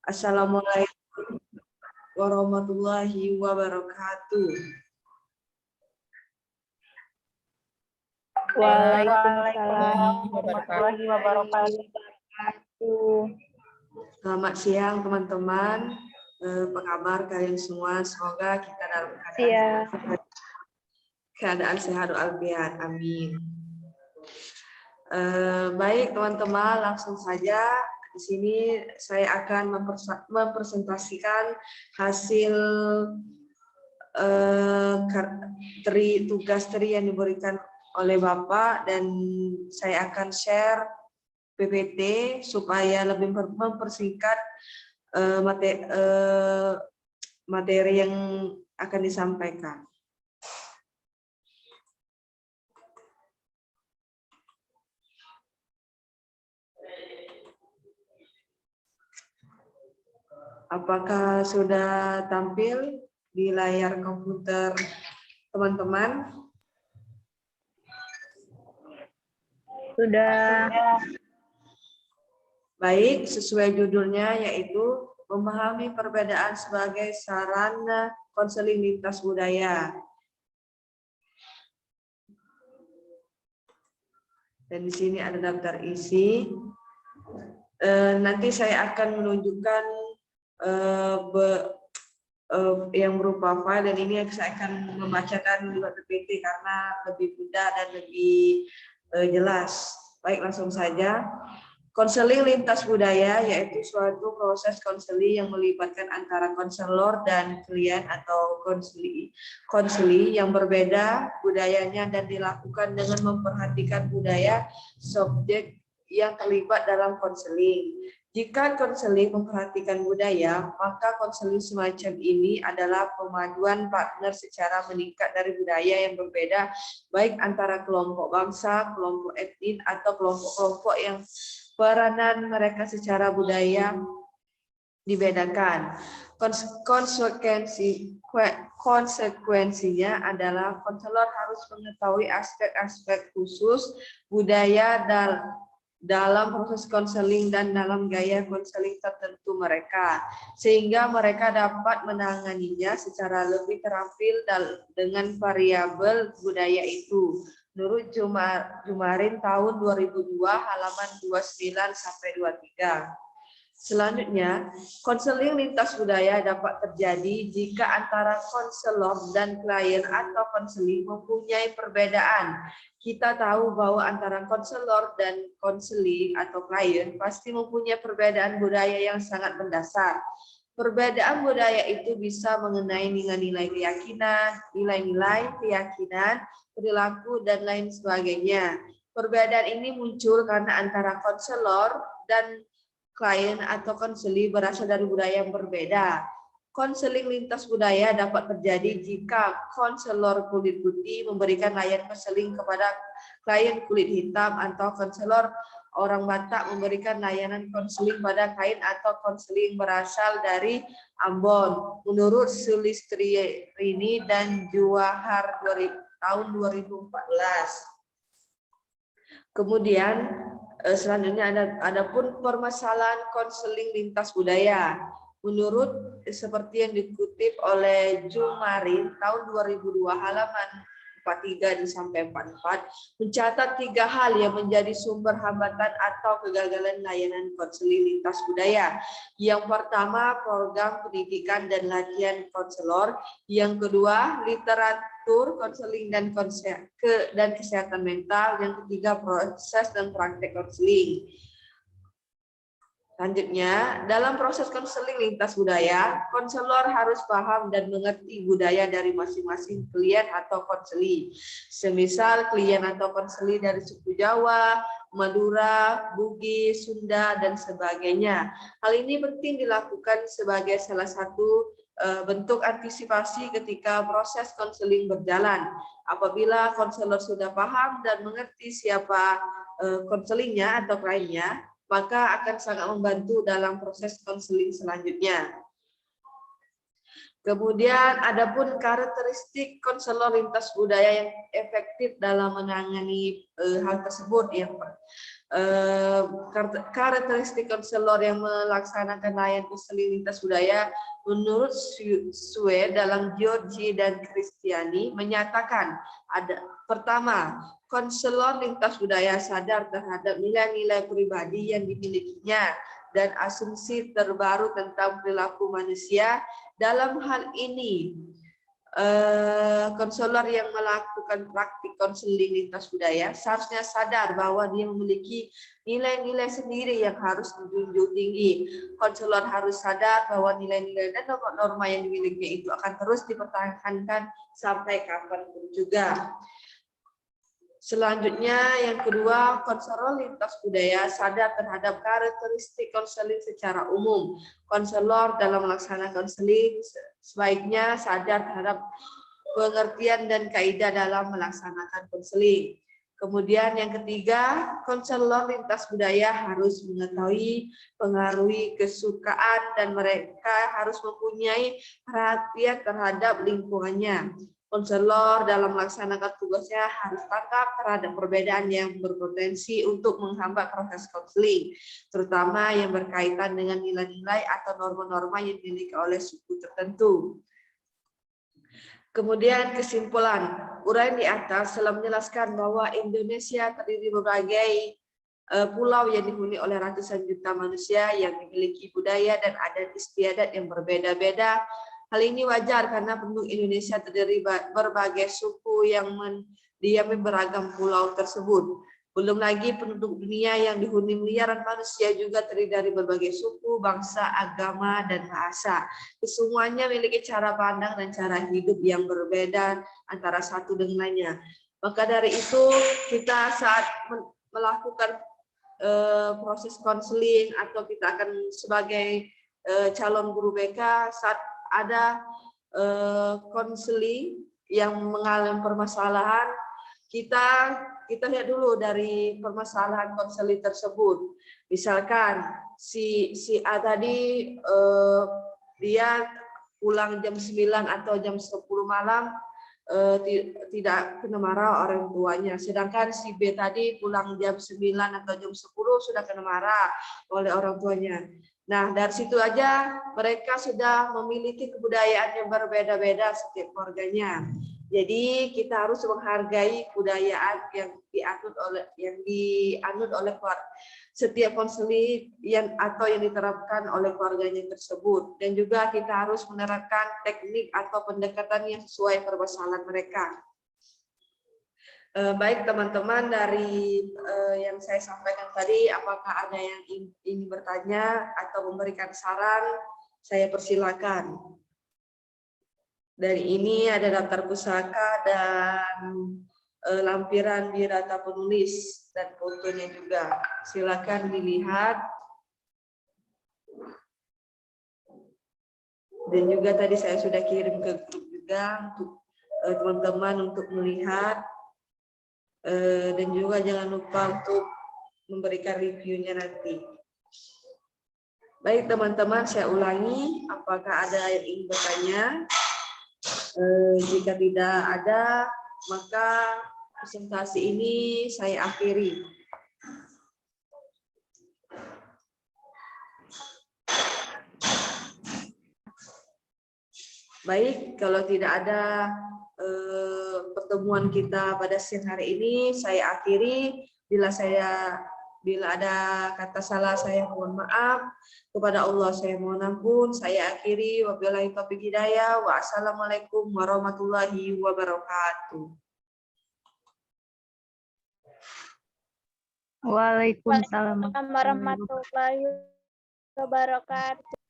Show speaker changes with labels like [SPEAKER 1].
[SPEAKER 1] Assalamualaikum warahmatullahi wabarakatuh.
[SPEAKER 2] Waalaikumsalam warahmatullahi wabarakatuh.
[SPEAKER 1] Selamat siang teman-teman. Apa kabar kalian semua? Semoga kita dalam keadaan sehat walafiat. Amin. Baik teman-teman, langsung saja di sini saya akan mempresentasikan hasil tugas tri yang diberikan oleh Bapak, dan saya akan share PPT supaya lebih mempersingkat materi yang akan disampaikan. Apakah sudah tampil di layar komputer teman-teman?
[SPEAKER 2] Sudah.
[SPEAKER 1] Baik, sesuai judulnya yaitu memahami perbedaan sebagai sarana konseling lintas budaya. Dan di sini ada daftar isi. Nanti saya akan menunjukkan yang berupa file, dan ini saya akan membacakan lewat PPT karena lebih mudah dan lebih jelas. Baik, langsung saja. Konseling lintas budaya yaitu suatu proses konseling yang melibatkan antara konselor dan klien atau konseli yang berbeda budayanya dan dilakukan dengan memperhatikan budaya subjek yang terlibat dalam konseling. Jika konseling memperhatikan budaya, maka konseling semacam ini adalah pemaduan partner secara meningkat dari budaya yang berbeda, baik antara kelompok bangsa, kelompok etnis, atau kelompok-kelompok yang peranan mereka secara budaya dibedakan. Konsekuensinya adalah konselor harus mengetahui aspek-aspek khusus budaya dalam proses konseling dan dalam gaya konseling tertentu mereka, sehingga mereka dapat menanganinya secara lebih terampil dengan variabel budaya itu. Menurut Jumarin tahun 2002 halaman 29 sampai 23. Selanjutnya, konseling lintas budaya dapat terjadi jika antara konselor dan klien atau konseli mempunyai perbedaan. Kita tahu bahwa antara konselor dan konseli atau klien pasti mempunyai perbedaan budaya yang sangat mendasar. Perbedaan budaya itu bisa mengenai nilai-nilai keyakinan, nilai-nilai keyakinan, perilaku, dan lain sebagainya. Perbedaan ini muncul karena antara konselor dan klien atau konseli berasal dari budaya yang berbeda. Konseling lintas budaya dapat terjadi jika konselor kulit putih memberikan layanan konseling kepada klien kulit hitam, atau konselor orang Batak memberikan layanan konseling pada klien atau konseling berasal dari Ambon. Menurut Sulistrini dan Juwahar tahun 2014. Kemudian selanjutnya ada pun permasalahan konseling lintas budaya. Menurut seperti yang dikutip oleh Jumarin tahun 2002 halaman 43 sampai 44, mencatat 3 hal yang menjadi sumber hambatan atau kegagalan layanan konseling lintas budaya. Yang pertama, program pendidikan dan latihan konselor. Yang kedua, literatur konseling dan kesehatan mental. Yang ketiga, proses dan praktek konseling. Selanjutnya, dalam proses konseling lintas budaya, konselor harus paham dan mengerti budaya dari masing-masing klien atau konseli. Semisal klien atau konseli dari suku Jawa, Madura, Bugis, Sunda, dan sebagainya. Hal ini penting dilakukan sebagai salah satu bentuk antisipasi ketika proses konseling berjalan. Apabila konselor sudah paham dan mengerti siapa konselingnya atau kliennya, maka akan sangat membantu dalam proses konseling selanjutnya. Kemudian adapun karakteristik konselor lintas budaya yang efektif dalam menangani hal tersebut. Yang karakteristik konselor yang melaksanakan layanan konseling lintas budaya menurut Sue dalam Georgie dan Kristiani menyatakan pertama, konselor lintas budaya sadar terhadap nilai-nilai pribadi yang dimilikinya dan asumsi terbaru tentang perilaku manusia. Dalam hal ini konselor yang melakukan praktik konseling lintas budaya seharusnya sadar bahwa dia memiliki nilai-nilai sendiri yang harus dijunjung tinggi. Konselor harus sadar bahwa nilai-nilai dan norma yang dimiliki itu akan terus dipertahankan sampai kapanpun juga. Selanjutnya, yang kedua, konselor lintas budaya sadar terhadap karakteristik konseling secara umum. Konselor dalam melaksanakan konseling sebaiknya sadar terhadap pengertian dan kaidah dalam melaksanakan konseling. Kemudian yang ketiga, konselor lintas budaya harus mengetahui pengaruh kesukaan dan mereka harus mempunyai perhatian terhadap lingkungannya. Konselor dalam melaksanakan tugasnya harus tanggap terhadap perbedaan yang berpotensi untuk menghambat proses konseling, terutama yang berkaitan dengan nilai-nilai atau norma-norma yang dimiliki oleh suku tertentu. Kemudian kesimpulan, uraian di atas telah menjelaskan bahwa Indonesia terdiri berbagai pulau yang dihuni oleh ratusan juta manusia yang memiliki budaya dan adat istiadat yang berbeda-beda. Hal ini wajar karena penduduk Indonesia terdiri berbagai suku yang mendiami beragam pulau tersebut. Belum lagi penduduk dunia yang dihuni miliaran manusia juga terdiri dari berbagai suku, bangsa, agama, dan bahasa. Kesemuanya memiliki cara pandang dan cara hidup yang berbeda antara satu dengan lainnya. Maka dari itu kita saat melakukan proses konseling atau kita akan sebagai calon guru BK saat ada konseling yang mengalami permasalahan, kita lihat dulu dari permasalahan konseling tersebut. Misalkan si A tadi dia pulang jam 9 atau jam 10 malam tidak kena marah orang tuanya, sedangkan si B tadi pulang jam 9 atau jam 10 sudah kena marah oleh orang tuanya. Nah, dari situ aja mereka sudah memiliki kebudayaan yang berbeda-beda setiap keluarganya. Jadi kita harus menghargai kebudayaan yang dianut oleh setiap konseling atau yang diterapkan oleh keluarganya tersebut, dan juga kita harus menerapkan teknik atau pendekatan yang sesuai permasalahan mereka. Baik teman-teman, dari yang saya sampaikan tadi, apakah ada yang ingin bertanya atau memberikan saran? Saya persilakan. Dari ini ada daftar pusaka dan lampiran biodata penulis dan fotonya juga. Silakan dilihat. Dan juga tadi saya sudah kirim ke grup juga untuk teman-teman untuk melihat. Dan juga jangan lupa untuk memberikan reviewnya nanti. Baik teman-teman, saya ulangi, apakah ada yang ingin bertanya? Jika tidak ada, maka presentasi ini saya akhiri. Baik, kalau tidak ada pertemuan kita pada siang hari ini, saya akhiri. Bila ada kata salah, saya mohon maaf. Kepada Allah saya mohon ampun. Saya akhiri. Wabillahi taufiq hidayah. Wassalamualaikum warahmatullahi wabarakatuh.
[SPEAKER 2] Waalaikumsalam
[SPEAKER 3] warahmatullahi wabarakatuh.